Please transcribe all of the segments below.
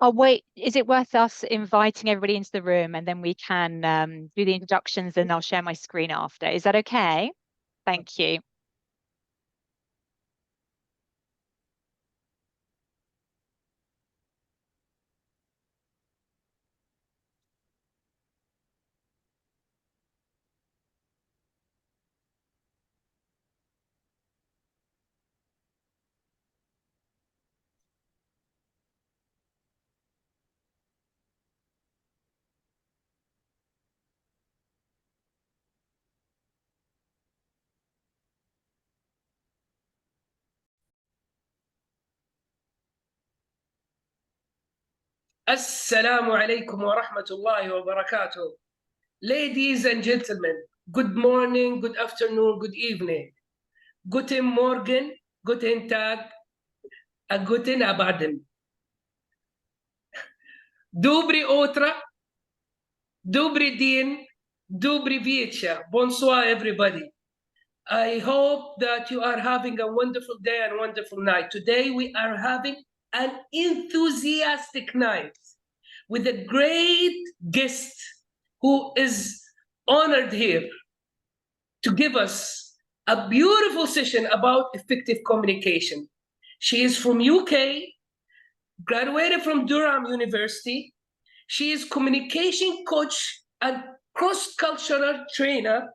Oh, wait, is it worth us inviting everybody into the room and then we can do the introductions and I'll share my screen after? Is that okay? Thank you. Assalamu alaikum wa rahmatullahi wa barakatuh. Ladies and gentlemen, good morning, good afternoon, good evening. Guten Morgen, guten Tag, and guten Abend. Dobry Otra, Dobry Din, Dobry Vietcha. Bonsoir, everybody. I hope that you are having a wonderful day and wonderful night. Today we are having an enthusiastic night with a great guest who is honored here to give us a beautiful session about effective communication. She is from UK, graduated from Durham University. She is communication coach and cross-cultural trainer.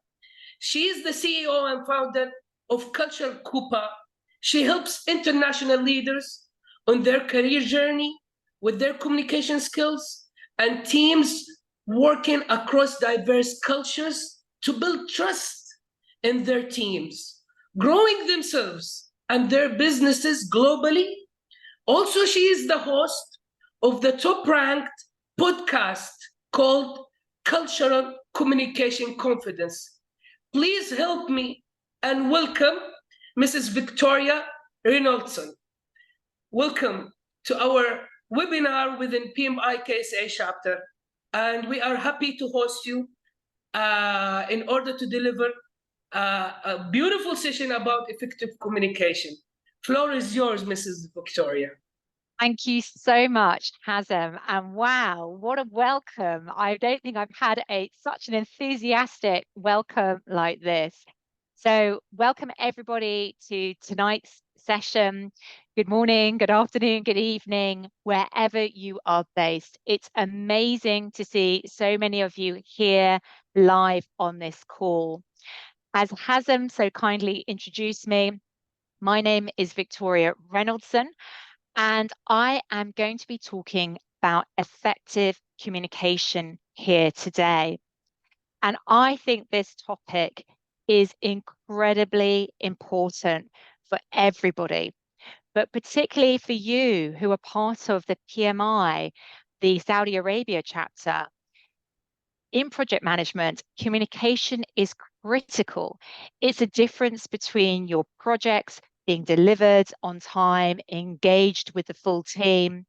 She is the CEO and founder of Cultural Coupa. She helps international leaders on their career journey with their communication skills and teams working across diverse cultures to build trust in their teams, growing themselves and their businesses globally. Also, she is the host of the top-ranked podcast called Cultural Communication Confidence. Please help me and welcome Mrs. Victoria Reynoldson. Welcome to our webinar within PMI KSA chapter. And we are happy to host you in order to deliver a beautiful session about effective communication. Floor is yours, Mrs. Victoria. Thank you so much, Hazem. And wow, what a welcome. I don't think I've had such an enthusiastic welcome like this. So welcome everybody to tonight's session. Good morning, good afternoon, good evening, wherever you are based. It's amazing to see so many of you here live on this call. As Hazem so kindly introduced me, my name is Victoria Reynoldson, and I am going to be talking about effective communication here today. And I think this topic is incredibly important for everybody, but particularly for you who are part of the PMI, the Saudi Arabia chapter. In project management, communication is critical. It's a difference between your projects being delivered on time, engaged with the full team,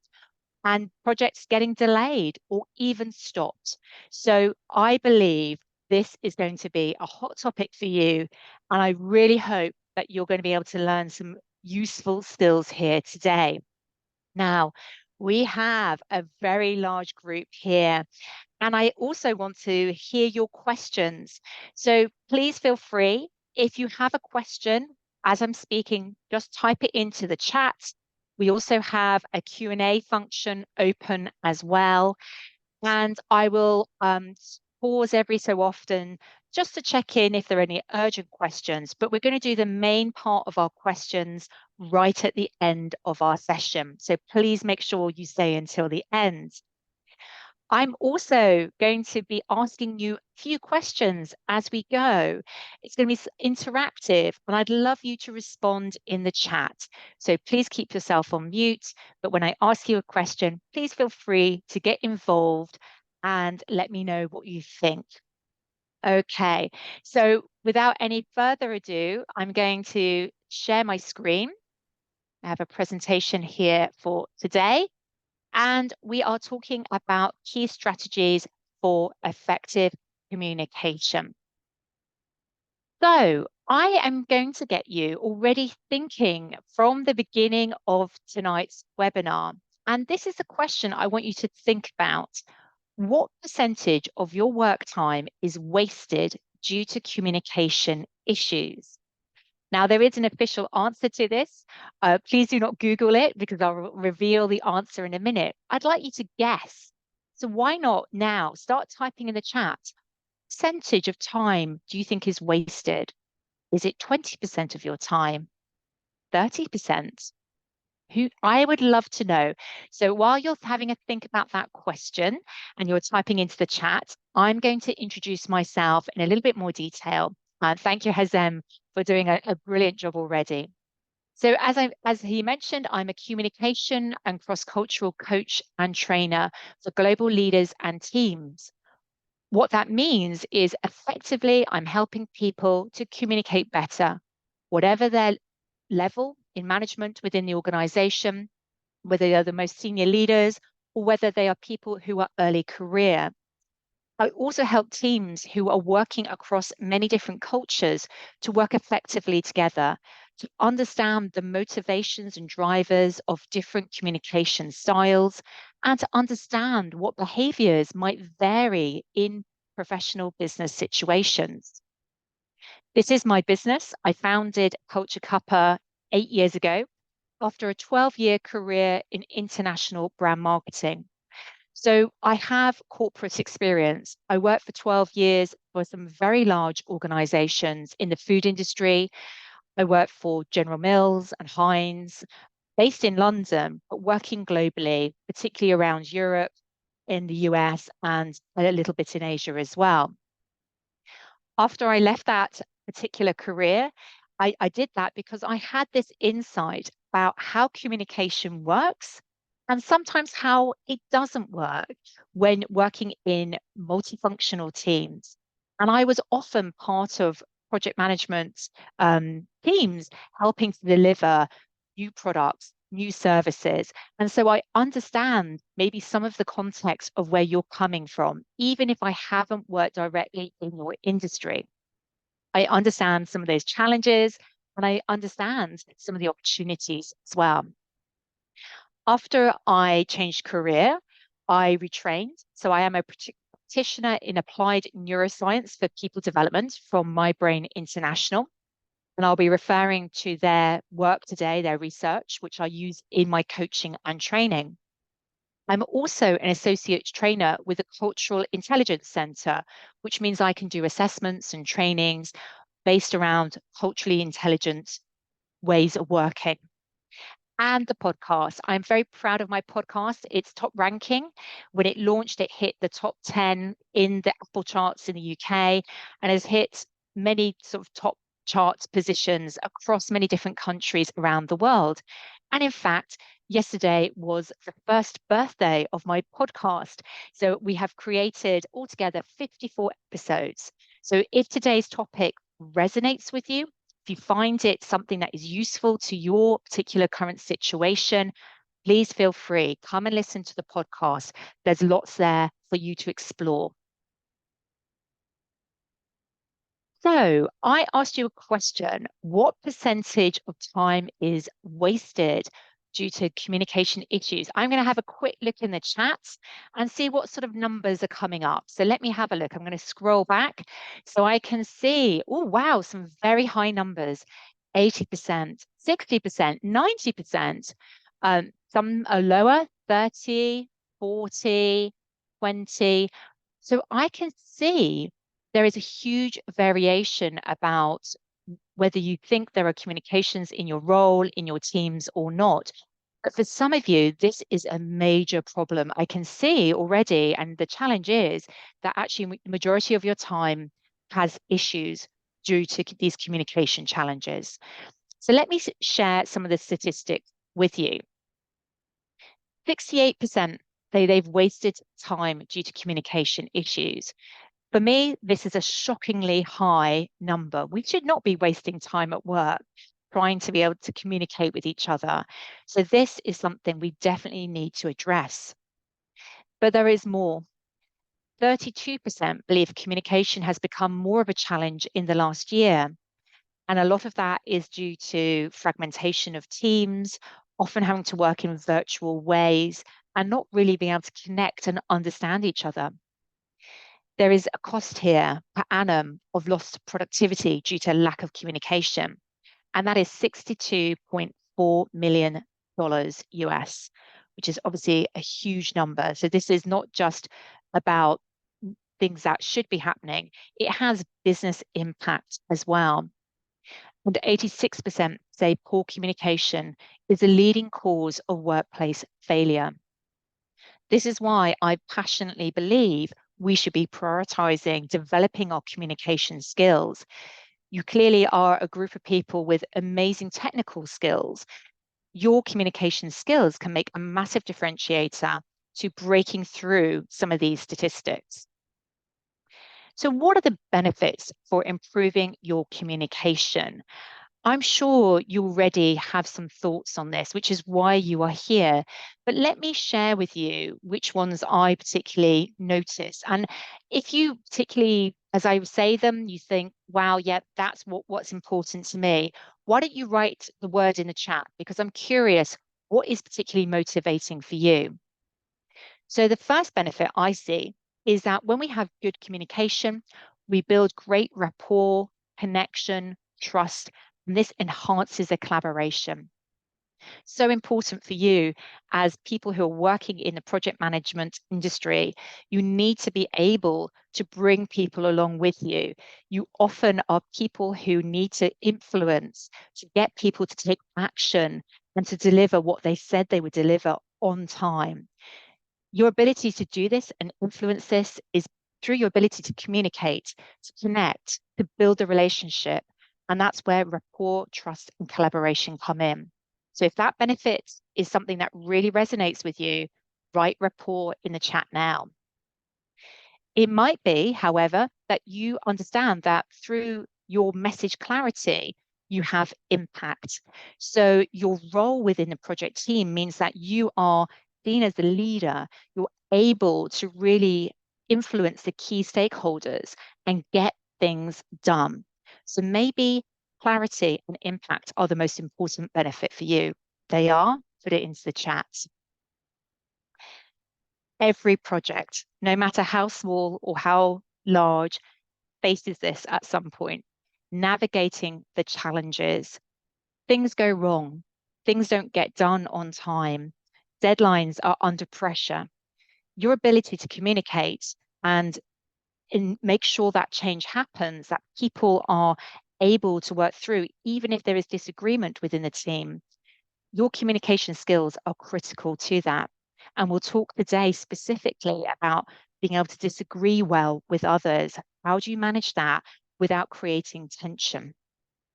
and projects getting delayed or even stopped. So I believe this is going to be a hot topic for you. And I really hope that you're going to be able to learn some useful skills here today. Now, we have a very large group here, and I also want to hear your questions. So please feel free. If you have a question as I'm speaking, just type it into the chat. We also have a Q&A function open as well. And I will pause every so often just to check in if there are any urgent questions. But we're going to do the main part of our questions right at the end of our session. So please make sure you stay until the end. I'm also going to be asking you a few questions as we go. It's going to be interactive, and I'd love you to respond in the chat. So please keep yourself on mute, but when I ask you a question, please feel free to get involved and let me know what you think. Okay, so without any further ado, I'm going to share my screen. I have a presentation here for today. And we are talking about key strategies for effective communication. So I am going to get you already thinking from the beginning of tonight's webinar. And this is a question I want you to think about. What percentage of your work time is wasted due to communication issues? Now, there is an official answer to this. Please do not Google it because I'll reveal the answer in a minute. I'd like you to guess. So why not now start typing in the chat? Percentage of time do you think is wasted? Is it 20% of your time? 30%? I would love to know. So while you're having a think about that question and you're typing into the chat, I'm going to introduce myself in a little bit more detail. Thank you, Hazem, for doing a brilliant job already. So as he mentioned, I'm a communication and cross-cultural coach and trainer for global leaders and teams. What that means is effectively, I'm helping people to communicate better, whatever their level in management within the organization, whether they are the most senior leaders or whether they are people who are early career. I also help teams who are working across many different cultures to work effectively together, to understand the motivations and drivers of different communication styles, and to understand what behaviors might vary in professional business situations. This is my business. I founded Culture Cuppa 8 years ago after a 12-year career in international brand marketing. So I have corporate experience. I worked for 12 years for some very large organizations in the food industry. I worked for General Mills and Heinz, based in London, but working globally, particularly around Europe, in the US, and a little bit in Asia as well. After I left that particular career, I did that because I had this insight about how communication works and sometimes how it doesn't work when working in multifunctional teams. And I was often part of project management teams helping to deliver new products, new services. And so I understand maybe some of the context of where you're coming from, even if I haven't worked directly in your industry. I understand some of those challenges and I understand some of the opportunities as well. After I changed career, I retrained. So I am a practitioner in applied neuroscience for people development from My Brain International. And I'll be referring to their work today, their research, which I use in my coaching and training. I'm also an associate trainer with the Cultural Intelligence Center, which means I can do assessments and trainings based around culturally intelligent ways of working. And the podcast. I'm very proud of my podcast. It's top ranking. When it launched, it hit the top 10 in the Apple charts in the UK and has hit many sort of top charts positions across many different countries around the world. And in fact, yesterday was the first birthday of my podcast. So we have created altogether 54 episodes. So if today's topic resonates with you, if you find it something that is useful to your particular current situation, please feel free. Come and listen to the podcast. There's lots there for you to explore. So I asked you a question. What percentage of time is wasted due to communication issues? I'm going to have a quick look in the chat and see what sort of numbers are coming up. So let me have a look. I'm going to scroll back so I can see, oh, wow, some very high numbers, 80%, 60%, 90%. Some are lower, 30, 40, 20. So I can see there is a huge variation about whether you think there are communications in your role, in your teams or not. But for some of you, this is a major problem. I can see already, and the challenge is that actually the majority of your time has issues due to these communication challenges. So let me share some of the statistics with you. 68% say they've wasted time due to communication issues. For me, this is a shockingly high number. We should not be wasting time at work trying to be able to communicate with each other. So this is something we definitely need to address. But there is more. 32% believe communication has become more of a challenge in the last year. And a lot of that is due to fragmentation of teams, often having to work in virtual ways and not really being able to connect and understand each other. There is a cost here per annum of lost productivity due to lack of communication, and that is $62.4 million US, which is obviously a huge number. So this is not just about things that should be happening, it has business impact as well. And 86% say poor communication is a leading cause of workplace failure. This is why I passionately believe we should be prioritizing developing our communication skills. You clearly are a group of people with amazing technical skills. Your communication skills can make a massive differentiator to breaking through some of these statistics. So, what are the benefits for improving your communication? I'm sure you already have some thoughts on this, which is why you are here. But let me share with you which ones I particularly notice. And if you particularly, as I say them, you think, wow, yeah, that's what's important to me, why don't you write the word in the chat? Because I'm curious, what is particularly motivating for you? So the first benefit I see is that when we have good communication, we build great rapport, connection, trust, and this enhances the collaboration. So important for you as people who are working in the project management industry. You need to be able to bring people along with you. You often are people who need to influence, to get people to take action and to deliver what they said they would deliver on time. Your ability to do this and influence this is through your ability to communicate, to connect, to build a relationship. And that's where rapport, trust, and collaboration come in. So if that benefit is something that really resonates with you, write rapport in the chat now. It might be, however, that you understand that through your message clarity, you have impact. So your role within the project team means that you are seen as the leader. You're able to really influence the key stakeholders and get things done. So maybe clarity and impact are the most important benefit for you. They are, put it into the chat. Every project, no matter how small or how large, faces this at some point. Navigating the challenges. Things go wrong. Things don't get done on time. Deadlines are under pressure. Your ability to communicate and make sure that change happens, that people are able to work through, even if there is disagreement within the team, your communication skills are critical to that. And we'll talk today specifically about being able to disagree well with others. How do you manage that without creating tension?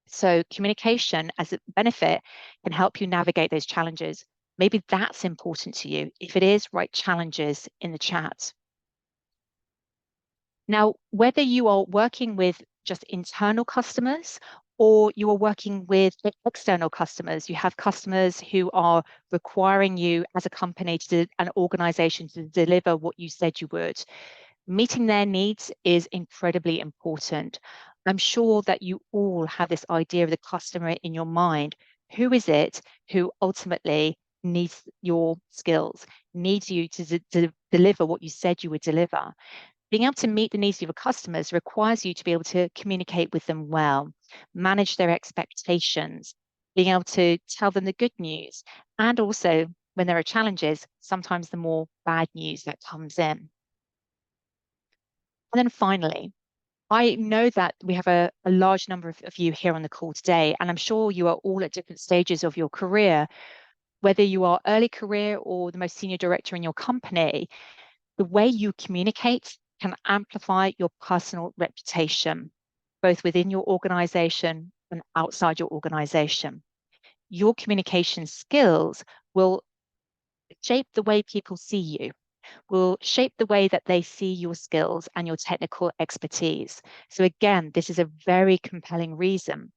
So, communication as a benefit can help you navigate those challenges. Maybe that's important to you. If it is, write challenges in the chat. Now, whether you are working with just internal customers or you are working with external customers, you have customers who are requiring you as a company to an organization to deliver what you said you would. Meeting their needs is incredibly important. I'm sure that you all have this idea of the customer in your mind. Who is it who ultimately needs your skills, needs you to deliver what you said you would deliver? Being able to meet the needs of your customers requires you to be able to communicate with them well, manage their expectations, being able to tell them the good news, and also when there are challenges, sometimes the more bad news that comes in. And then finally, I know that we have a large number of you here on the call today, and I'm sure you are all at different stages of your career, whether you are early career or the most senior director in your company. The way you communicate can amplify your personal reputation, both within your organization and outside your organization. Your communication skills will shape the way people see you, will shape the way that they see your skills and your technical expertise. So again, this is a very compelling reason.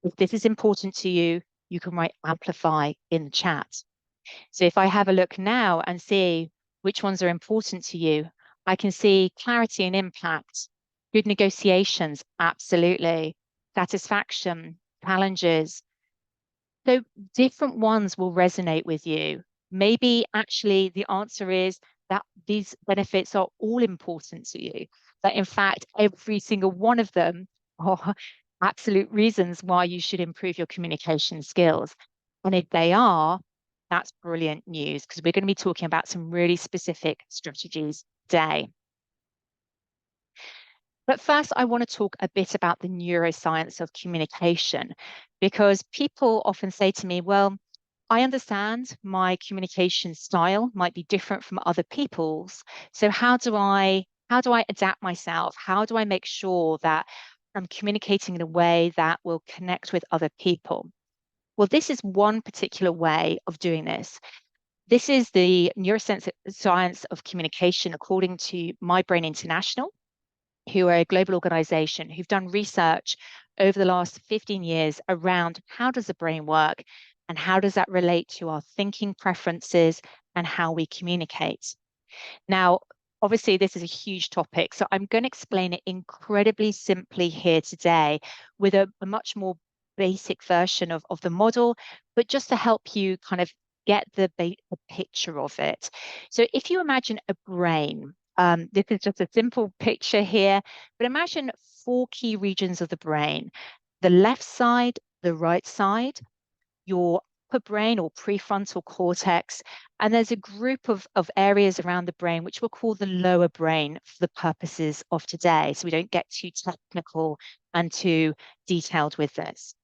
If this is important to you, you can write amplify in the chat. So if I have a look now and see which ones are important to you, I can see clarity and impact, good negotiations, absolutely, satisfaction, challenges, So different ones will resonate with you. Maybe actually the answer is that these benefits are all important to you. That in fact, every single one of them are absolute reasons why you should improve your communication skills. And if they are, that's brilliant news because we're going to be talking about some really specific strategies today. But first, I want to talk a bit about the neuroscience of communication because people often say to me, well, I understand my communication style might be different from other people's. So how do I adapt myself? How do I make sure that I'm communicating in a way that will connect with other people? Well, this is one particular way of doing this. This is the neuroscience of communication according to My Brain International, who are a global organization who've done research over the last 15 years around how does the brain work and how does that relate to our thinking preferences and how we communicate. Now, obviously, this is a huge topic, so I'm going to explain it incredibly simply here today with a much more basic version of the model, but just to help you kind of get the picture of it. So if you imagine a brain, this is just a simple picture here, but imagine four key regions of the brain, the left side, the right side, your upper brain or prefrontal cortex, and there's a group of areas around the brain which we'll call the lower brain for the purposes of today, so we don't get too technical and too detailed with this.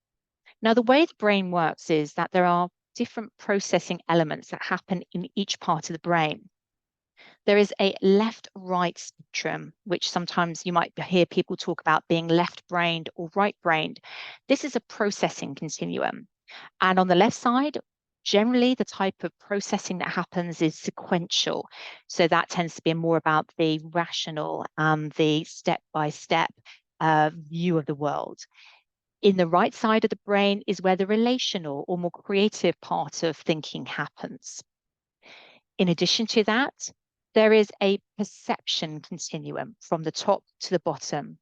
Now, the way the brain works is that there are different processing elements that happen in each part of the brain. There is a left-right spectrum, which sometimes you might hear people talk about being left-brained or right-brained. This is a processing continuum. And on the left side, generally the type of processing that happens is sequential. So that tends to be more about the rational and the step-by-step view of the world. In the right side of the brain is where the relational or more creative part of thinking happens. In addition to that, there is a perception continuum from the top to the bottom.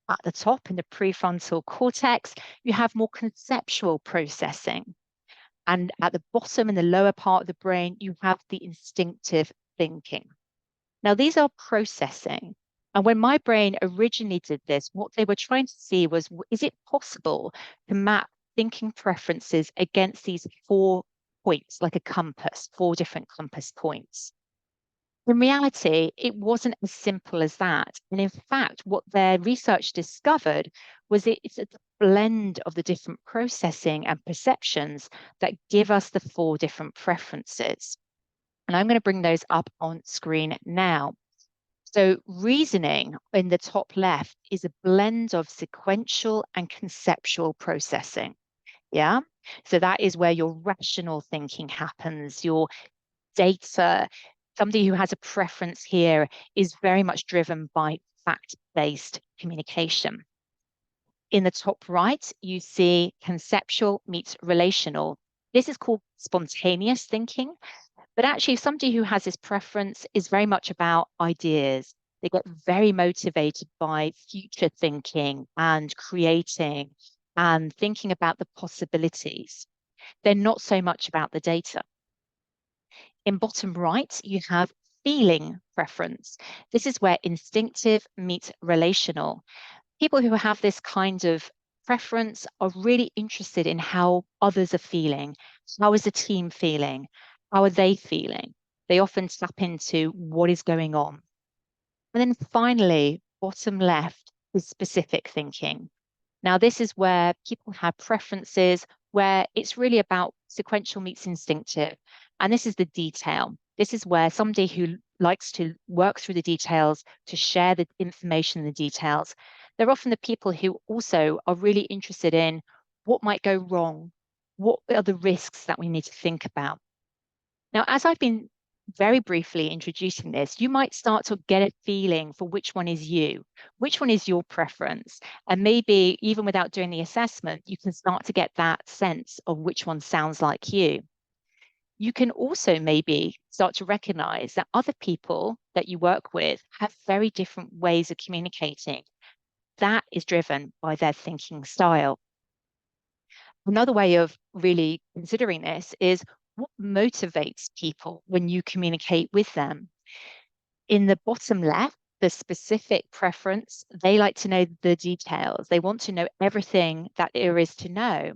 At the top in the prefrontal cortex, you have more conceptual processing. And at the bottom in the lower part of the brain, you have the instinctive thinking. Now, these are processing. And when my brain originally did this, what they were trying to see was, is it possible to map thinking preferences against these 4 points, like a compass, 4 different compass points? In reality, it wasn't as simple as that. And in fact, what their research discovered was it's a blend of the different processing and perceptions that give us the 4 different preferences. And I'm going to bring those up on screen now. So reasoning in the top left is a blend of sequential and conceptual processing. Yeah. So that is where your rational thinking happens, your data. Somebody who has a preference here is very much driven by fact-based communication. In the top right, you see conceptual meets relational. This is called spontaneous thinking, but actually somebody who has this preference is very much about ideas. They get very motivated by future thinking and creating and thinking about the possibilities. They're not so much about the data. In bottom right, you have feeling preference. This is where instinctive meets relational. People who have this kind of preference are really interested in how others are feeling. How is the team feeling? How are they feeling? They often tap into what is going on. And then finally, bottom left is specific thinking. Now, this is where people have preferences, where it's really about sequential meets instinctive. And this is the detail. This is where somebody who likes to work through the details, to share the information and the details, they're often the people who also are really interested in what might go wrong, what are the risks that we need to think about. Now, as I've been very briefly introducing this, you might start to get a feeling for which one is you, which one is your preference. And maybe even without doing the assessment, you can start to get that sense of which one sounds like you. You can also maybe start to recognize that other people that you work with have very different ways of communicating. That is driven by their thinking style. Another way of really considering this is what motivates people when you communicate with them. In the bottom left, the specific preference, they like to know the details. They want to know everything that there is to know.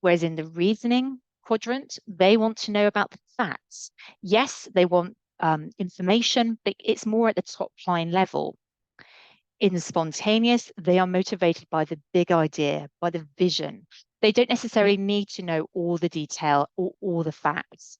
Whereas in the reasoning quadrant, they want to know about the facts. Yes, they want information, but it's more at the top line level. In the spontaneous, they are motivated by the big idea, by the vision. They don't necessarily need to know all the detail or all the facts.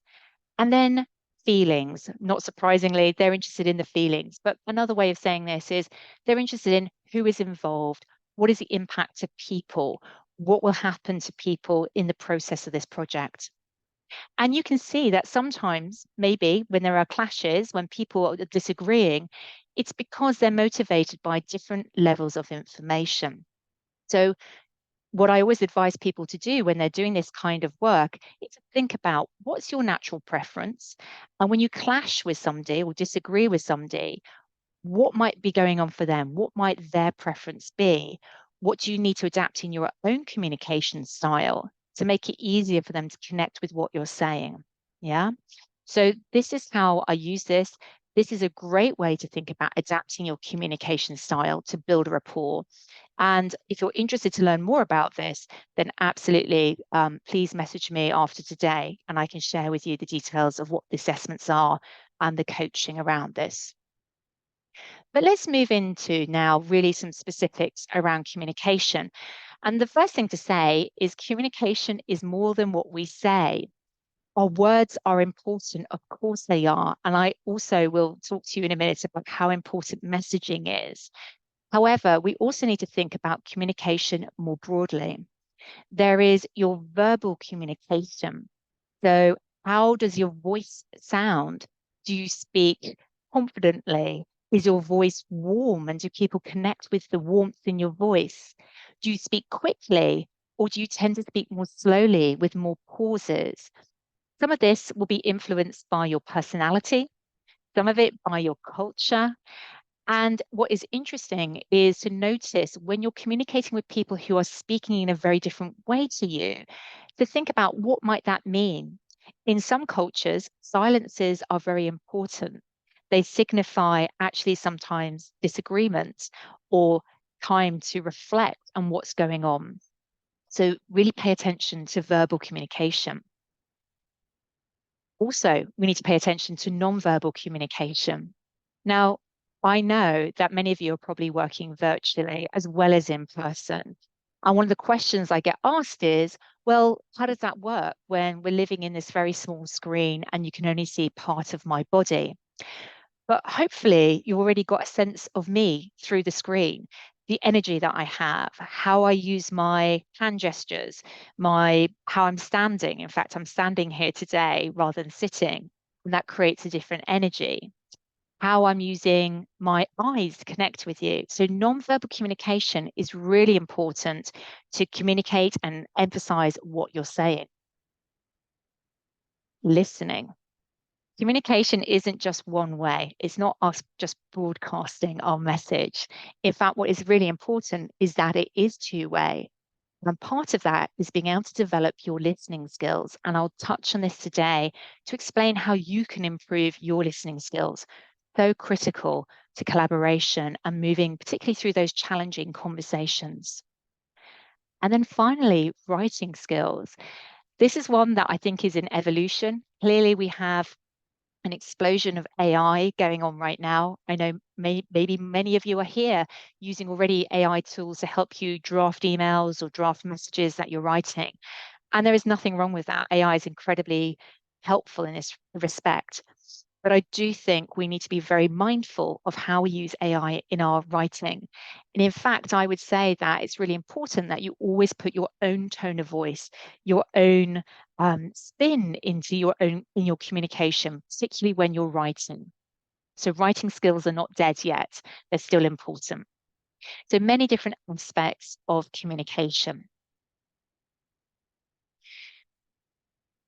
And then feelings, not surprisingly, they're interested in the feelings. But another way of saying this is they're interested in who is involved, what is the impact to people, what will happen to people in the process of this project. And you can see that sometimes, maybe when there are clashes, when people are disagreeing, it's because they're motivated by different levels of information. So what I always advise people to do when they're doing this kind of work is to think about what's your natural preference. And when you clash with somebody or disagree with somebody, what might be going on for them? What might their preference be? What do you need to adapt in your own communication style to make it easier for them to connect with what you're saying? Yeah. So this is how I use this. This is a great way to think about adapting your communication style to build a rapport. And if you're interested to learn more about this, then absolutely, please message me after today and I can share with you the details of what the assessments are and the coaching around this. But let's move into now really some specifics around communication. And the first thing to say is communication is more than what we say. Our words are important, of course they are. And I also will talk to you in a minute about how important messaging is. However, we also need to think about communication more broadly. There is your verbal communication. So, how does your voice sound? Do you speak confidently? Is your voice warm and do people connect with the warmth in your voice? Do you speak quickly or do you tend to speak more slowly with more pauses? Some of this will be influenced by your personality, some of it by your culture. And what is interesting is to notice when you're communicating with people who are speaking in a very different way to you, to think about what might that mean. In some cultures, silences are very important. They signify actually sometimes disagreement or time to reflect on what's going on. So really pay attention to verbal communication. Also, we need to pay attention to nonverbal communication. Now, I know that many of you are probably working virtually as well as in person. And one of the questions I get asked is, well, how does that work when we're living in this very small screen and you can only see part of my body? But hopefully, you already got a sense of me through the screen, the energy that I have, how I use my hand gestures, my how I'm standing. In fact, I'm standing here today rather than sitting, and that creates a different energy. How I'm using my eyes to connect with you. So, nonverbal communication is really important to communicate and emphasize what you're saying. Listening. Communication isn't just one way. It's not us just broadcasting our message. In fact, what is really important is that it is two-way. And part of that is being able to develop your listening skills. And I'll touch on this today to explain how you can improve your listening skills. So critical to collaboration and moving, particularly through those challenging conversations. And then finally, writing skills. This is one that I think is in evolution. Clearly, we have an explosion of AI going on right now. I know maybe many of you are here using already AI tools to help you draft emails or draft messages that you're writing. And there is nothing wrong with that. AI is incredibly helpful in this respect. But I do think we need to be very mindful of how we use AI in our writing. And in fact, I would say that it's really important that you always put your own tone of voice, your own spin into your own in your communication, particularly when you're writing. So writing skills are not dead yet, they're still important. So many different aspects of communication.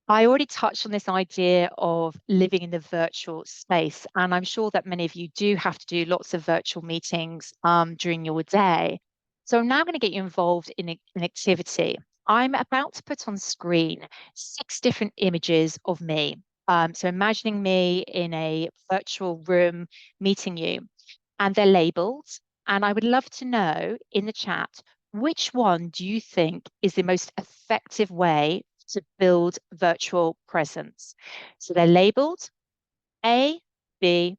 I already touched on this idea of living in the virtual space, and I'm sure that many of you do have to do lots of virtual meetings during your day. So I'm now going to get you involved in an activity. I'm about to put on screen 6 different images of me. So imagining me in a virtual room meeting you, and they're labeled. And I would love to know in the chat, which one do you think is the most effective way to build virtual presence? So they're labeled A, B,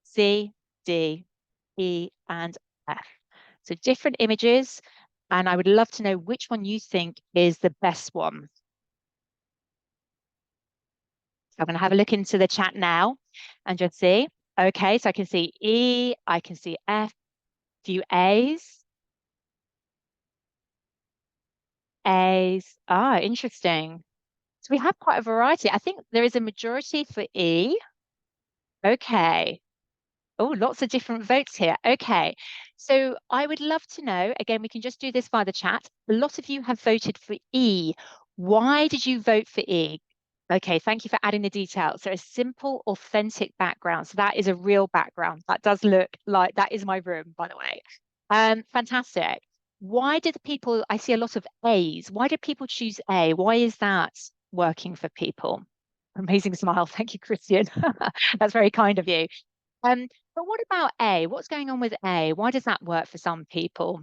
C, D, E, and F. So different images, and I would love to know which one you think is the best one. So I'm going to have a look into the chat now and just see. Okay, so I can see E, I can see F, few A's, A's. Ah, interesting. So we have quite a variety. I think there is a majority for E. Okay. Oh, lots of different votes here. Okay. So I would love to know, again, we can just do this via the chat. A lot of you have voted for E. Why did you vote for E? Okay, thank you for adding the details. So a simple, authentic background. So that is a real background. That does look like that is my room, by the way. Fantastic. Why did the people, I see a lot of A's. Why did people choose A? Why is that working for people? Amazing smile. Thank you, Christian. That's very kind of you. Um, but what about A? What's going on with A? Why does that work for some people?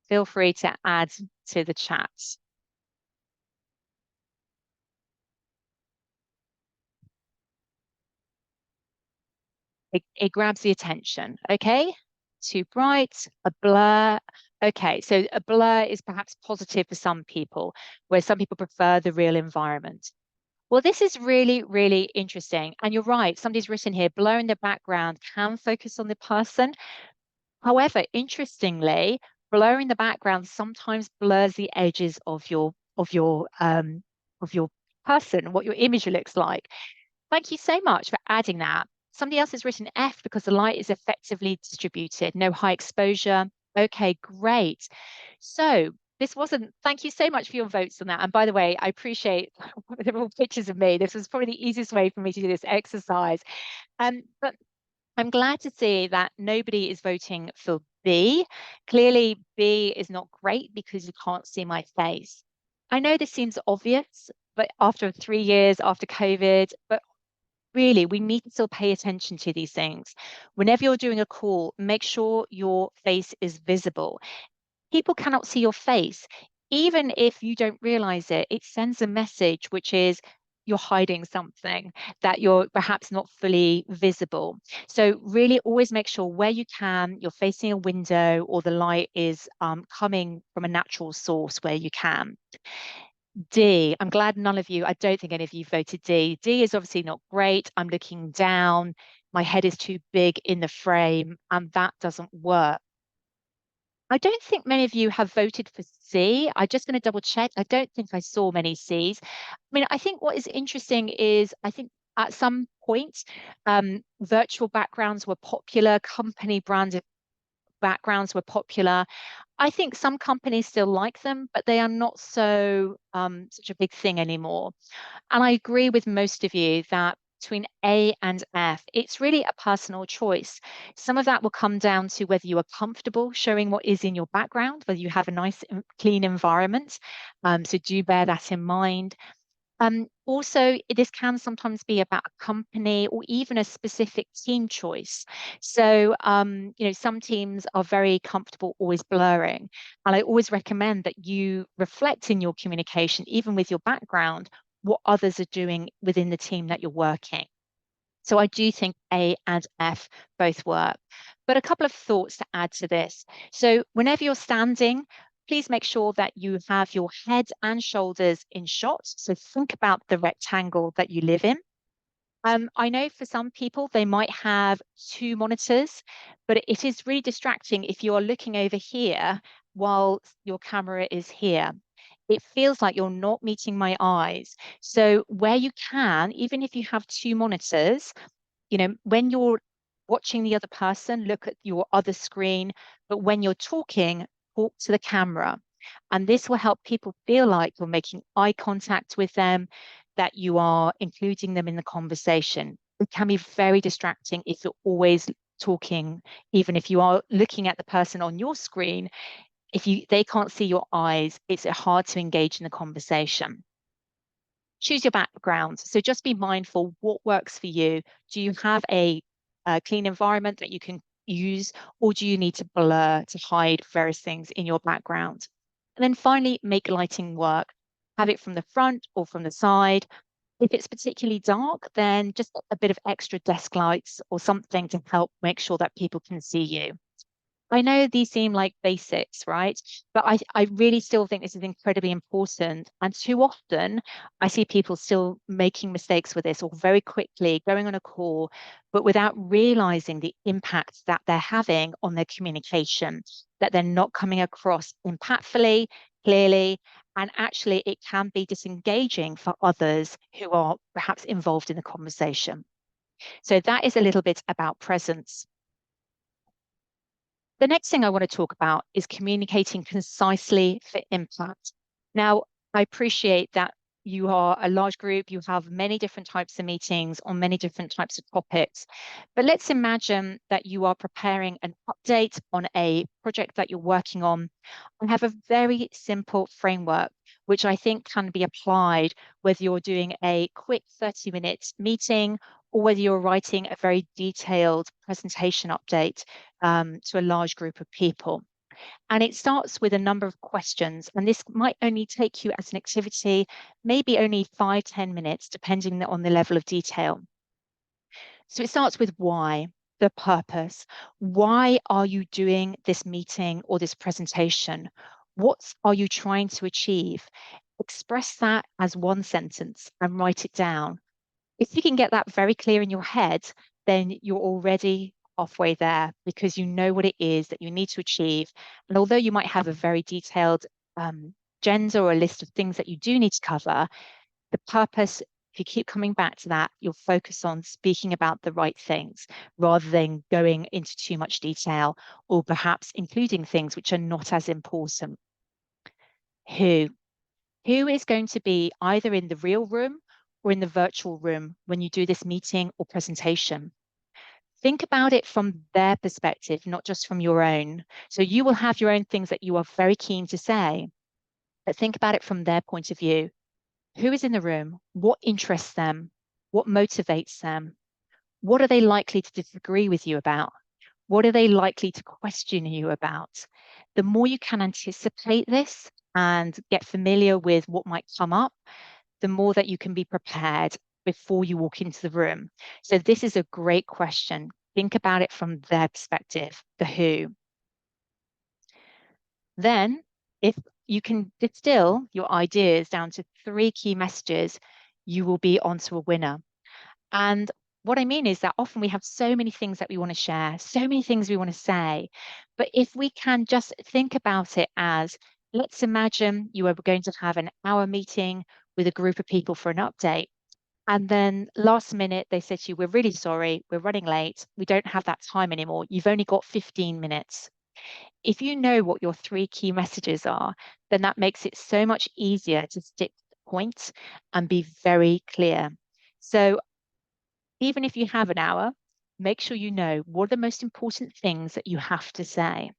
Feel free to add to the chat. It grabs the attention. Okay. Too bright, a blur. Okay. So a blur is perhaps positive for some people, where some people prefer the real environment. Well, this is really, really interesting. And you're right. Somebody's written here, blur in the background can focus on the person. However, interestingly, blurring the background sometimes blurs the edges of your person, what your image looks like. Thank you so much for adding that. Somebody else has written F because the light is effectively distributed, no high exposure. Okay, great. So this wasn't, thank you so much for your votes on that. And by the way, I appreciate they're all pictures of me. This was probably the easiest way for me to do this exercise. But I'm glad to see that nobody is voting for B. Clearly, B is not great because you can't see my face. I know this seems obvious, but after 3 years after COVID, but really, we need to still pay attention to these things. Whenever you're doing a call, make sure your face is visible. People cannot see your face. Even if you don't realize it, it sends a message, which is you're hiding something, that you're perhaps not fully visible. So, really always make sure where you can, you're facing a window or the light is coming from a natural source where you can. D, I'm glad none of you, I don't think any of you voted D. D is obviously not great. I'm looking down. My head is too big in the frame, and that doesn't work. I don't think many of you have voted for C. I'm just going to double check. I don't think I saw many Cs. I mean, I think what is interesting is I think at some point, virtual backgrounds were popular, company branded backgrounds were popular. I think some companies still like them, but they are not so such a big thing anymore. And I agree with most of you that between A and F, it's really a personal choice. Some of that will come down to whether you are comfortable showing what is in your background, whether you have a nice, clean environment. So do bear that in mind. Also, this can sometimes be about a company or even a specific team choice. So, some teams are very comfortable always blurring. And I always recommend that you reflect in your communication, even with your background, what others are doing within the team that you're working. So I do think A and F both work. But a couple of thoughts to add to this. So whenever you're standing, please make sure that you have your head and shoulders in shot. So think about the rectangle that you live in. I know for some people they might have 2 monitors, but it is really distracting if you are looking over here while your camera is here. It feels like you're not meeting my eyes. So where you can, even if you have 2 monitors, when you're watching the other person, look at your other screen, but when you're talking, talk to the camera. And this will help people feel like you're making eye contact with them, that you are including them in the conversation. It can be very distracting if you're always talking, even if you are looking at the person on your screen, if they can't see your eyes, it's hard to engage in the conversation. Choose your background. So just be mindful what works for you. Do you have a clean environment that you can use, or do you need to blur to hide various things in your background? And then finally, make lighting work. Have it from the front or from the side. If it's particularly dark, then just a bit of extra desk lights or something to help make sure that people can see you. I know these seem like basics, right? But I really still think this is incredibly important. And too often, I see people still making mistakes with this or very quickly going on a call, but without realizing the impact that they're having on their communication, that they're not coming across impactfully, clearly, and actually it can be disengaging for others who are perhaps involved in the conversation. So that is a little bit about presence. The next thing I want to talk about is communicating concisely for impact. Now, I appreciate that you are a large group, you have many different types of meetings on many different types of topics. But let's imagine that you are preparing an update on a project that you're working on. I have a very simple framework which I think can be applied whether you're doing a quick 30-minute meeting or whether you're writing a very detailed presentation update to a large group of people. And it starts with a number of questions. And this might only take you as an activity, maybe only 5-10 minutes, depending on the level of detail. So it starts with why, the purpose. Why are you doing this meeting or this presentation? What are you trying to achieve? Express that as one sentence and write it down. If you can get that very clear in your head, then you're already halfway there because you know what it is that you need to achieve. And although you might have a very detailed agenda or a list of things that you do need to cover, the purpose, if you keep coming back to that, you'll focus on speaking about the right things rather than going into too much detail or perhaps including things which are not as important. Who? Who is going to be either in the real room or in the virtual room when you do this meeting or presentation? Think about it from their perspective, not just from your own. So you will have your own things that you are very keen to say, but think about it from their point of view. Who is in the room? What interests them? What motivates them? What are they likely to disagree with you about? What are they likely to question you about? The more you can anticipate this and get familiar with what might come up, the more that you can be prepared before you walk into the room. So this is a great question. Think about it from their perspective, the who. Then, if you can distill your ideas down to 3 key messages, you will be onto a winner. And what I mean is that often we have so many things that we want to share, so many things we want to say. But if we can just think about it as, let's imagine you are going to have an hour meeting with a group of people for an update. And then last minute, they said to you, we're really sorry, we're running late. We don't have that time anymore. You've only got 15 minutes. If you know what your 3 key messages are, then that makes it so much easier to stick to the point and be very clear. So even if you have an hour, make sure you know what are the most important things that you have to say.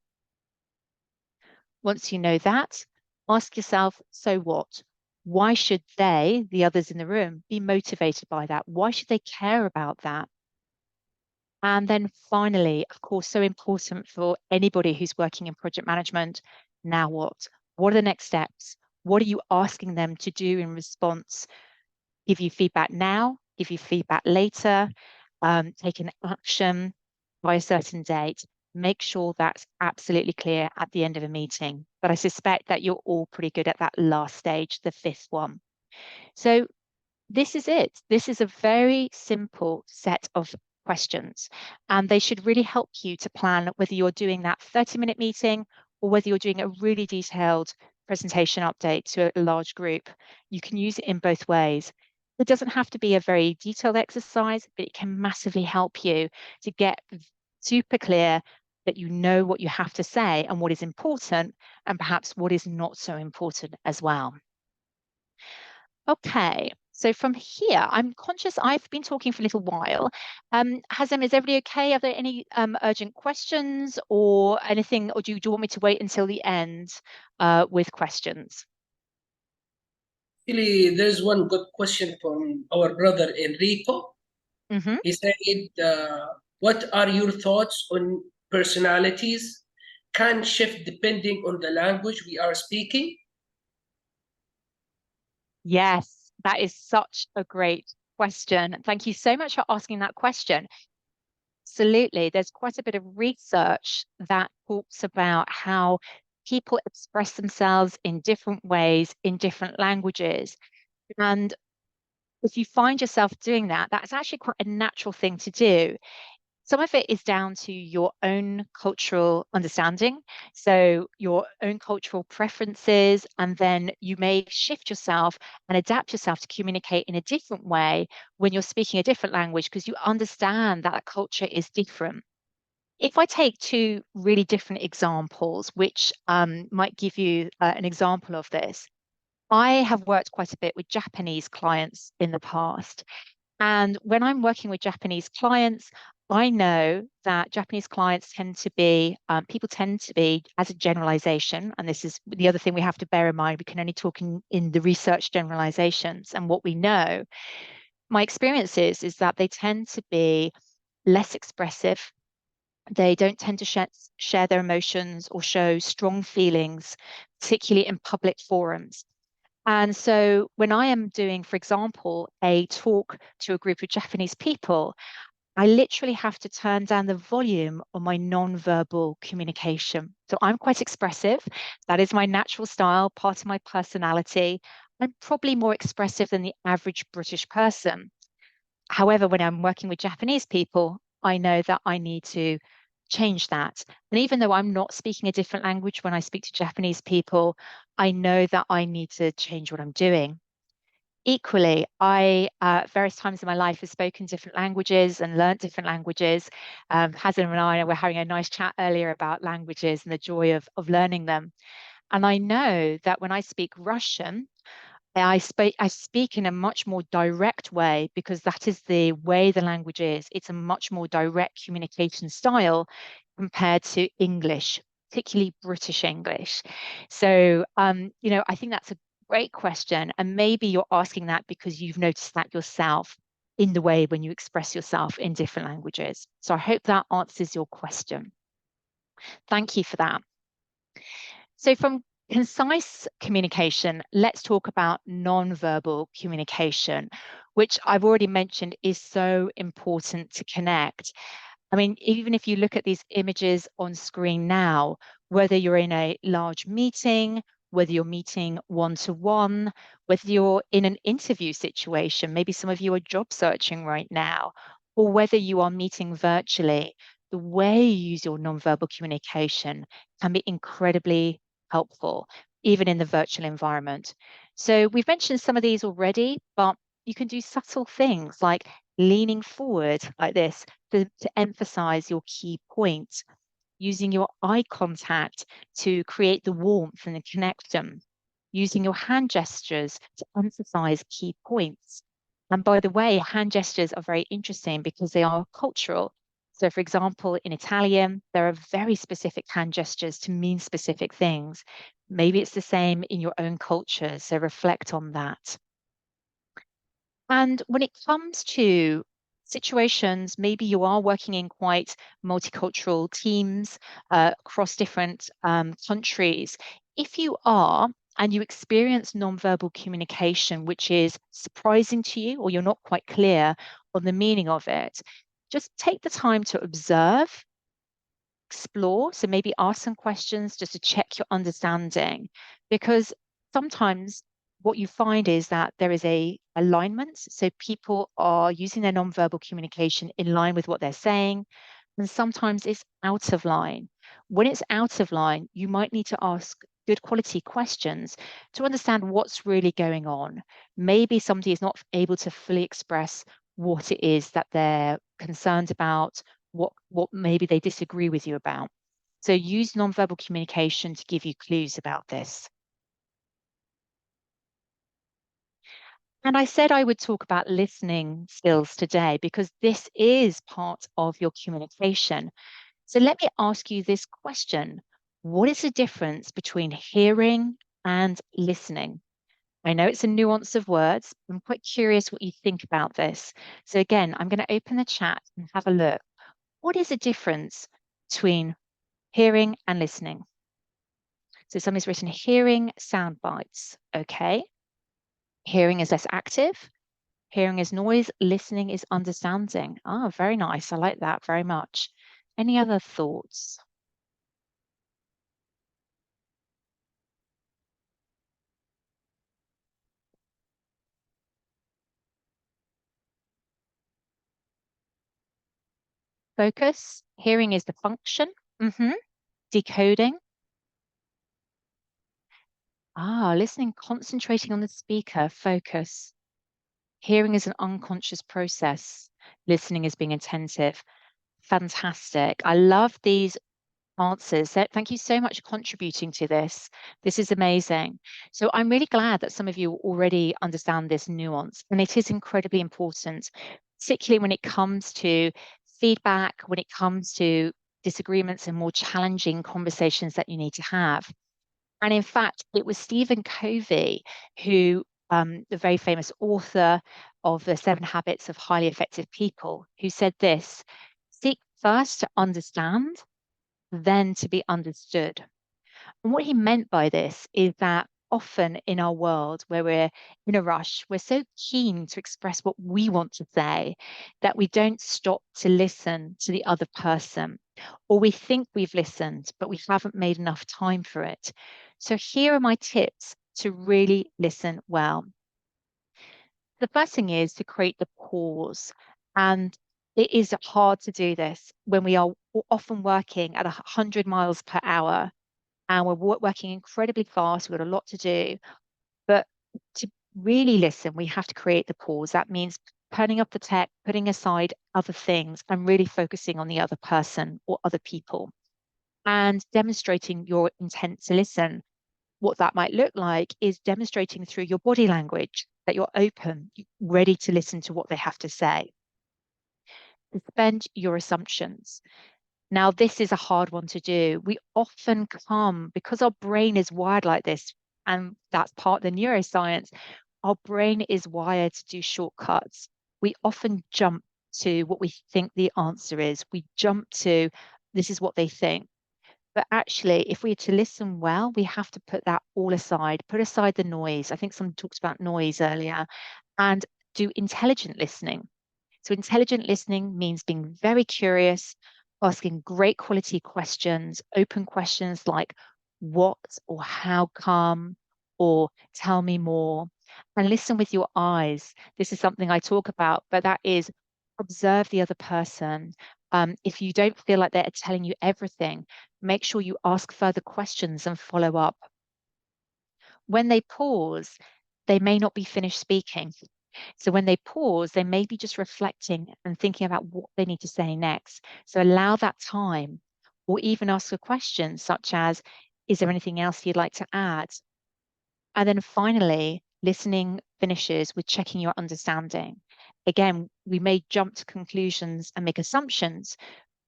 Once you know that, ask yourself, so what? Why should they, the others in the room, be motivated by that? Why should they care about that? And then finally, of course, so important for anybody who's working in project management, now what? What are the next steps? What are you asking them to do in response? Give you feedback now, give you feedback later, take an action by a certain date. Make sure that's absolutely clear at the end of a meeting. But I suspect that you're all pretty good at that last stage, the 5th one. So this is it. This is a very simple set of questions, and they should really help you to plan whether you're doing that 30-minute meeting or whether you're doing a really detailed presentation update to a large group. You can use it in both ways. It doesn't have to be a very detailed exercise, but it can massively help you to get super clear that you know what you have to say and what is important, and perhaps what is not so important as well. Okay, So from here, I'm conscious I've been talking for a little while. Hazem, is everybody okay? Are there any urgent questions or anything, or do you want me to wait until the end with questions? Actually, there's one good question from our brother Enrico. Hmm. He said, what are your thoughts on personalities can shift depending on the language we are speaking? Yes, that is such a great question. Thank you so much for asking that question. Absolutely. There's quite a bit of research that talks about how people express themselves in different ways in different languages. And if you find yourself doing that, that's actually quite a natural thing to do. Some of it is down to your own cultural understanding, so your own cultural preferences, and then you may shift yourself and adapt yourself to communicate in a different way when you're speaking a different language because you understand that culture is different. If I take two really different examples, which might give you an example of this, I have worked quite a bit with Japanese clients in the past. And when I'm working with Japanese clients, I know that Japanese clients tend to be, people tend to be, as a generalization, and this is the other thing we have to bear in mind, we can only talk in the research generalizations and what we know. My experience is that they tend to be less expressive. They don't tend to share their emotions or show strong feelings, particularly in public forums. And so when I am doing, for example, a talk to a group of Japanese people, I literally have to turn down the volume on my non-verbal communication. So I'm quite expressive. That is my natural style, part of my personality. I'm probably more expressive than the average British person. However, when I'm working with Japanese people, I know that I need to change that. And even though I'm not speaking a different language when I speak to Japanese people, I know that I need to change what I'm doing. Equally, I, various times in my life, have spoken different languages and learnt different languages. Hazan and I were having a nice chat earlier about languages and the joy of learning them. And I know that when I speak Russian, I speak in a much more direct way because that is the way the language is. It's a much more direct communication style compared to English, particularly British English. So, I think that's a great question. And maybe you're asking that because you've noticed that yourself in the way when you express yourself in different languages. So I hope that answers your question. Thank you for that. So, from concise communication, let's talk about non-verbal communication, which I've already mentioned is so important to connect. I mean, even if you look at these images on screen now, whether you're in a large meeting, whether you're meeting one-to-one, whether you're in an interview situation, maybe some of you are job searching right now, or whether you are meeting virtually, the way you use your non-verbal communication can be incredibly helpful, even in the virtual environment. So we've mentioned some of these already, but you can do subtle things like leaning forward like this to emphasize your key point, using your eye contact to create the warmth and the connection, using your hand gestures to emphasize key points. And by the way, hand gestures are very interesting because they are cultural. So, for example, in Italian, there are very specific hand gestures to mean specific things. Maybe it's the same in your own culture, so reflect on that. And when it comes to situations, maybe you are working in quite multicultural teams across different countries. If you are, and you experience nonverbal communication, which is surprising to you, or you're not quite clear on the meaning of it, just take the time to observe, explore. So maybe ask some questions just to check your understanding, because sometimes what you find is that there is a alignment. So people are using their nonverbal communication in line with what they're saying, and sometimes it's out of line. When it's out of line, you might need to ask good quality questions to understand what's really going on. Maybe somebody is not able to fully express what it is that they're concerned about, what maybe they disagree with you about. So use nonverbal communication to give you clues about this. And I said I would talk about listening skills today because this is part of your communication. So let me ask you this question. What is the difference between hearing and listening? I know it's a nuance of words. I'm quite curious what you think about this. So again, I'm going to open the chat and have a look. What is the difference between hearing and listening? So somebody's written hearing sound bites. Okay. Hearing is less active. Hearing is noise. Listening is understanding. Ah, very nice. I like that very much. Any other thoughts? Focus. Hearing is the function. hmm Decoding. Ah, listening, concentrating on the speaker. Focus. Hearing is an unconscious process. Listening is being attentive. Fantastic. I love these answers. Thank you so much for contributing to this. This is amazing. So I'm really glad that some of you already understand this nuance, and it is incredibly important, particularly when it comes to feedback, when it comes to disagreements and more challenging conversations that you need to have. And in fact, it was Stephen Covey who, the very famous author of The 7 Habits of Highly Effective People, who said this: seek first to understand, then to be understood. And what he meant by this is that often in our world where we're in a rush, we're so keen to express what we want to say that we don't stop to listen to the other person, or we think we've listened, but we haven't made enough time for it. So here are my tips to really listen well. The first thing is to create the pause. And it is hard to do this when we are often working at 100 miles per hour and we're working incredibly fast. We've got a lot to do. But to really listen, we have to create the pause. That means turning off the tech, putting aside other things, and really focusing on the other person or other people and demonstrating your intent to listen. What that might look like is demonstrating through your body language that you're open, ready to listen to what they have to say. Suspend your assumptions. Now, this is a hard one to do. We often come, because our brain is wired like this, and that's part of the neuroscience, our brain is wired to do shortcuts. We often jump to what we think the answer is. We jump to this is what they think. But actually, if we are to listen well, we have to put that all aside, put aside the noise. I think someone talked about noise earlier, and do intelligent listening. So, intelligent listening means being very curious, asking great quality questions, open questions like what or how come or tell me more, and listen with your eyes. This is something I talk about, but that is observe the other person. If you don't feel like they're telling you everything, make sure you ask further questions and follow up. When they pause, they may not be finished speaking. So when they pause, they may be just reflecting and thinking about what they need to say next. So allow that time, or even ask a question such as, is there anything else you'd like to add? And then finally, listening finishes with checking your understanding. Again, we may jump to conclusions and make assumptions,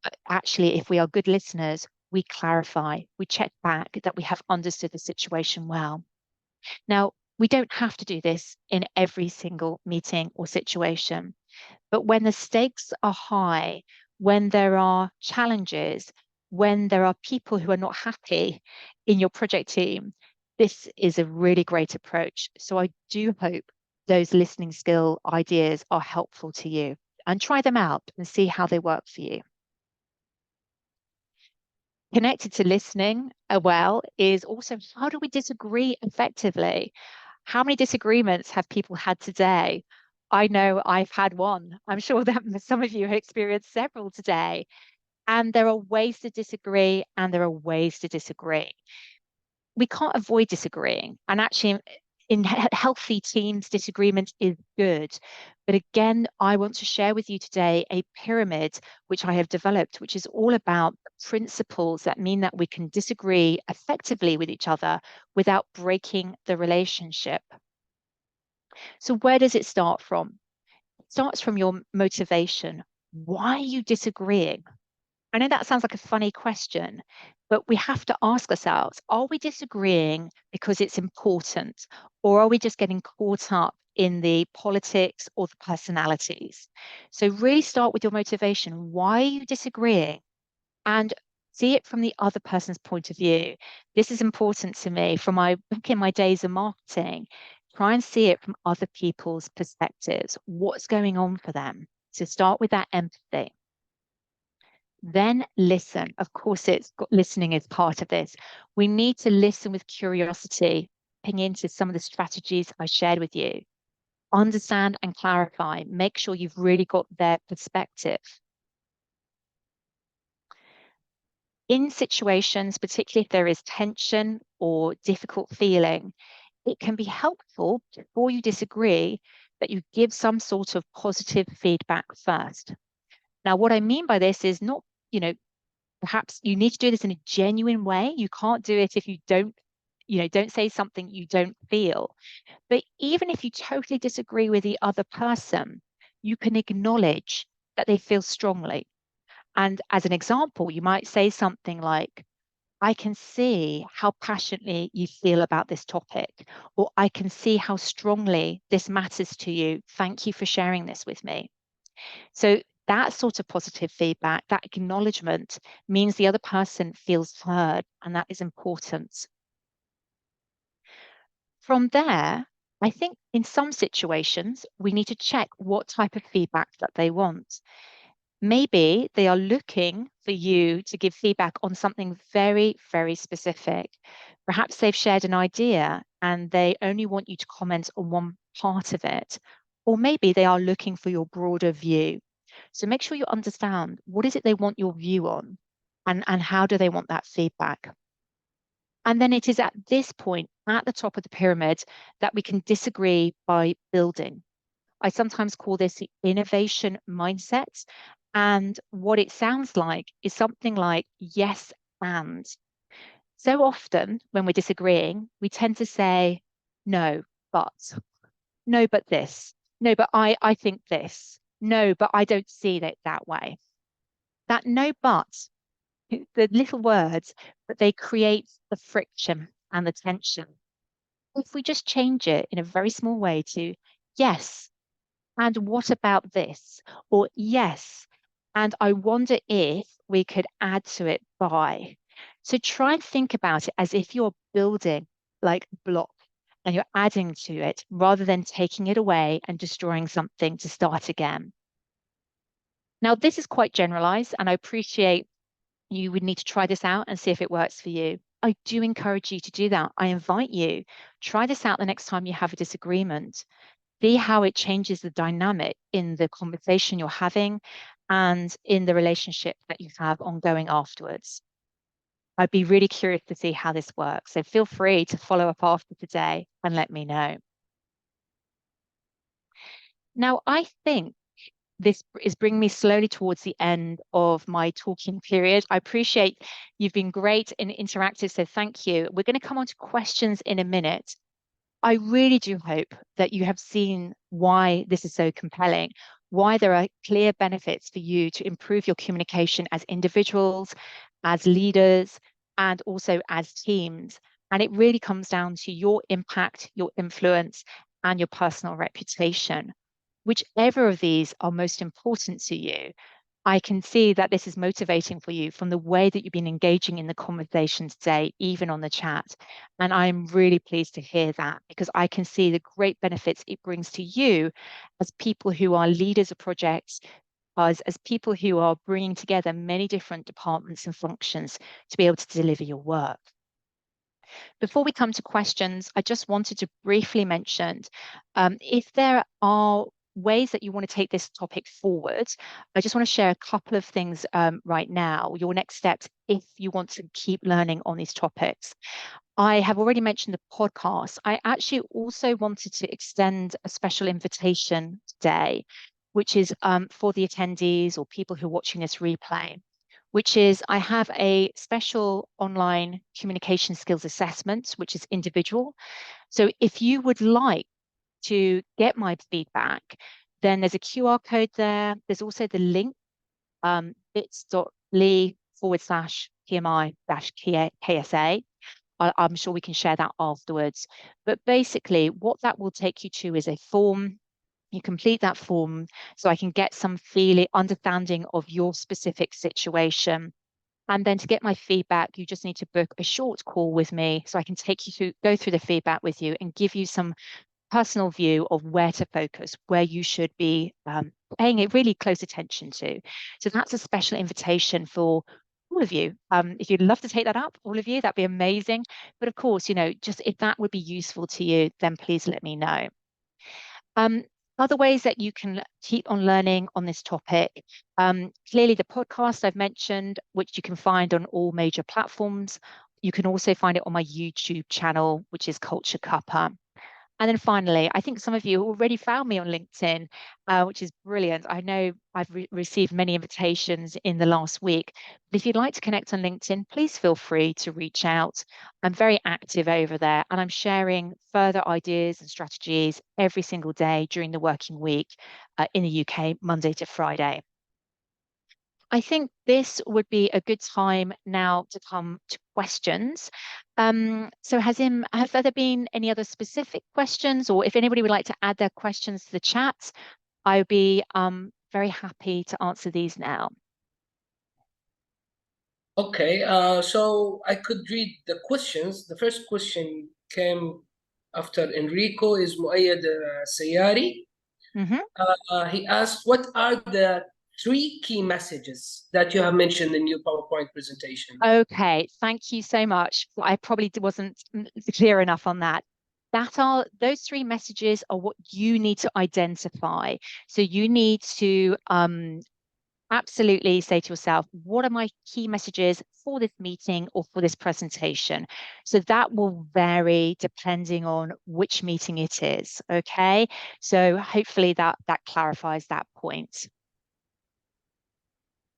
but actually, if we are good listeners, we clarify, we check back that we have understood the situation well. Now, we don't have to do this in every single meeting or situation, but when the stakes are high, when there are challenges, when there are people who are not happy in your project team, this is a really great approach. So I do hope those listening skill ideas are helpful to you, and try them out and see how they work for you. Connected to listening well is also, how do we disagree effectively? How many disagreements have people had today? I know I've had one. I'm sure that some of you have experienced several today. And there are ways to disagree, and there are ways to disagree. We can't avoid disagreeing. And actually, in healthy teams, disagreement is good. But again, I want to share with you today a pyramid which I have developed, which is all about principles that mean that we can disagree effectively with each other without breaking the relationship. So where does it start from? It starts from your motivation. Why are you disagreeing? I know that sounds like a funny question, but we have to ask ourselves, are we disagreeing because it's important, or are we just getting caught up in the politics or the personalities? So really start with your motivation. Why are you disagreeing? And see it from the other person's point of view. This is important to me from my back in my days of marketing. Try and see it from other people's perspectives. What's going on for them? So start with that empathy. Then listen. Of course, listening is part of this. We need to listen with curiosity, ping into some of the strategies I shared with you. Understand and clarify. Make sure you've really got their perspective. In situations, particularly if there is tension or difficult feeling, it can be helpful before you disagree that you give some sort of positive feedback first. Now, what I mean by this is not, perhaps you need to do this in a genuine way. You can't do it if you don't say something you don't feel. But even if you totally disagree with the other person, you can acknowledge that they feel strongly. And as an example, you might say something like, I can see how passionately you feel about this topic, or I can see how strongly this matters to you. Thank you for sharing this with me. So that sort of positive feedback, that acknowledgement means the other person feels heard, and that is important. From there, I think in some situations, we need to check what type of feedback that they want. Maybe they are looking for you to give feedback on something very, very specific. Perhaps they've shared an idea and they only want you to comment on one part of it. Or maybe they are looking for your broader view. So make sure you understand what is it they want your view on and how do they want that feedback. And then it is at this point, at the top of the pyramid, that we can disagree by building. I sometimes call this the innovation mindset. And what it sounds like is something like yes and. So often when we're disagreeing, we tend to say, no, but, no, but this, no, but I think this, no, but I don't see it that way. That no, but, the little words, but they create the friction and the tension. If we just change it in a very small way to yes, and what about this? Or yes, and I wonder if we could add to it by. So try and think about it as if you're building like a block and you're adding to it rather than taking it away and destroying something to start again. Now, this is quite generalized, and I appreciate you would need to try this out and see if it works for you. I do encourage you to do that. I invite you, try this out the next time you have a disagreement. See how it changes the dynamic in the conversation you're having and in the relationship that you have ongoing afterwards. I'd be really curious to see how this works. So feel free to follow up after today and let me know. Now, I think this is bringing me slowly towards the end of my talking period. I appreciate you've been great and interactive, so thank you. We're going to come on to questions in a minute. I really do hope that you have seen why this is so compelling, why there are clear benefits for you to improve your communication as individuals, as leaders, and also as teams. And it really comes down to your impact, your influence, and your personal reputation. Whichever of these are most important to you, I can see that this is motivating for you from the way that you've been engaging in the conversation today, even on the chat. And I'm really pleased to hear that because I can see the great benefits it brings to you as people who are leaders of projects, as people who are bringing together many different departments and functions to be able to deliver your work. Before we come to questions, I just wanted to briefly mention if there are ways that you want to take this topic forward, I just want to share a couple of things right now, your next steps if you want to keep learning on these topics. I have already mentioned the podcast. I actually also wanted to extend a special invitation today, which is for the attendees or people who are watching this replay, which is I have a special online communication skills assessment, which is individual. So if you would like to get my feedback, then there's a QR code there. There's also the link, bit.ly/PMI-KSA. I'm sure we can share that afterwards. But basically, what that will take you to is a form. You complete that form so I can get some feeling, understanding of your specific situation. And then to get my feedback, you just need to book a short call with me so I can take you through, go through the feedback with you and give you some personal view of where to focus, where you should be paying it really close attention to. So that's a special invitation for all of you. If you'd love to take that up, all of you, that'd be amazing. But of course, just if that would be useful to you, then please let me know. Um, Other ways that you can keep on learning on this topic. Clearly, the podcast I've mentioned, which you can find on all major platforms. You can also find it on my YouTube channel, which is Culture Cuppa. And then finally, I think some of you already found me on LinkedIn, which is brilliant. I know I've received many invitations in the last week. But if you'd like to connect on LinkedIn, please feel free to reach out. I'm very active over there and I'm sharing further ideas and strategies every single day during the working week in the UK, Monday to Friday. I think this would be a good time now to come to questions. So have there been any other specific questions, or if anybody would like to add their questions to the chat, I would be very happy to answer these now. Okay, so I could read the questions. The first question came after Enrico is Muayyad Sayari. Mhm. He asked, what are the three key messages that you have mentioned in your PowerPoint presentation? Okay, thank you so much. I probably wasn't clear enough on that. Those three messages are what you need to identify. So you need to absolutely say to yourself, what are my key messages for this meeting or for this presentation? So that will vary depending on which meeting it is. Okay. So hopefully that clarifies that point.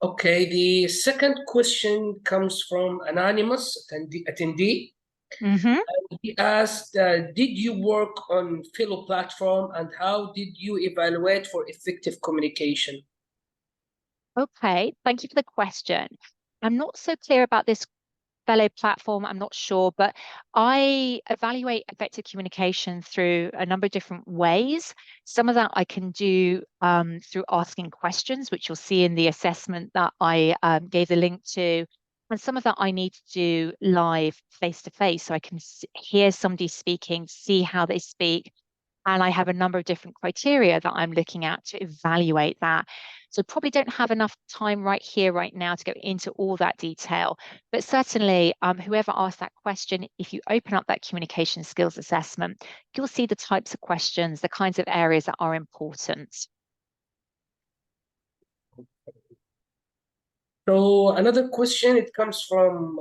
Okay, the second question comes from anonymous attendee. Mm-hmm. He asked, did you work on Philo platform and how did you evaluate for effective communication? Okay. Thank you for the question. I'm not so clear about this fellow platform, I'm not sure, but I evaluate effective communication through a number of different ways. Some of that I can do through asking questions, which you'll see in the assessment that I gave the link to. And some of that I need to do live face to face so I can hear somebody speaking, see how they speak. And I have a number of different criteria that I'm looking at to evaluate that. So probably don't have enough time right here, right now to go into all that detail. But certainly, whoever asked that question, if you open up that communication skills assessment, you'll see the types of questions, the kinds of areas that are important. So another question, it comes from,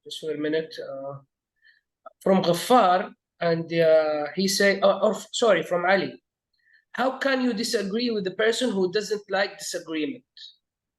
just for a minute, from Ghaffar, and he said, or sorry, from Ali. How can you disagree with the person who doesn't like disagreement?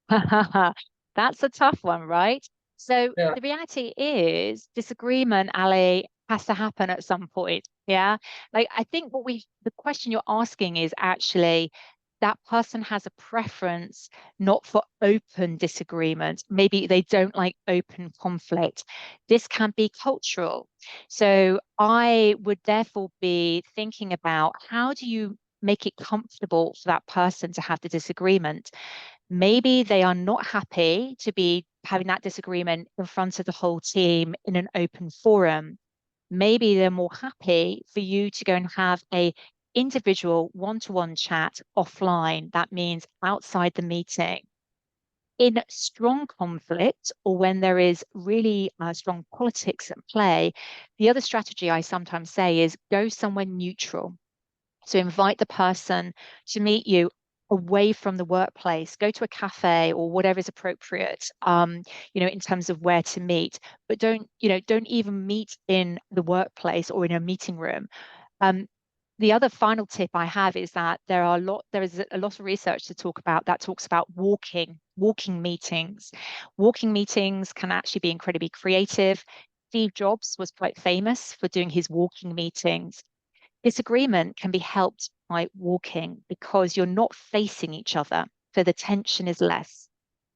That's a tough one, right? So Yeah. the reality is disagreement, Ali, has to happen at some point. Yeah. Like I think the question you're asking is actually that person has a preference not for open disagreement. Maybe they don't like open conflict. This can be cultural. So I would therefore be thinking about how do you make it comfortable for that person to have the disagreement? Maybe they are not happy to be having that disagreement in front of the whole team in an open forum. Maybe they're more happy for you to go and have a individual one-to-one chat offline. That means outside the meeting. In strong conflict or when there is really strong politics at play, the other strategy I sometimes say is go somewhere neutral. So invite the person to meet you away from the workplace, go to a cafe or whatever is appropriate, in terms of where to meet, but don't even meet in the workplace or in a meeting room. Um, the other final tip I have is that there is a lot of research to talk about that talks about walking meetings. Walking meetings can actually be incredibly creative. Steve Jobs was quite famous for doing his walking meetings. Disagreement can be helped by walking because you're not facing each other, so the tension is less.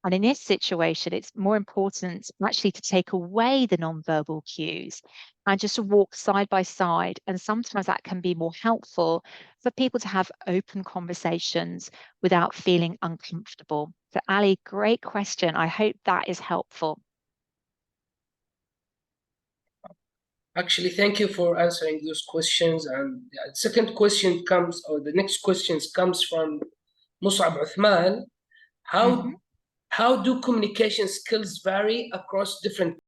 And in this situation, it's more important actually to take away the non-verbal cues and just to walk side by side. And sometimes that can be more helpful for people to have open conversations without feeling uncomfortable. So Ali, great question. I hope that is helpful. Actually, thank you for answering those questions. And the second question comes, or the next questions comes from Musab Uthman. Mhm. How do communication skills vary across different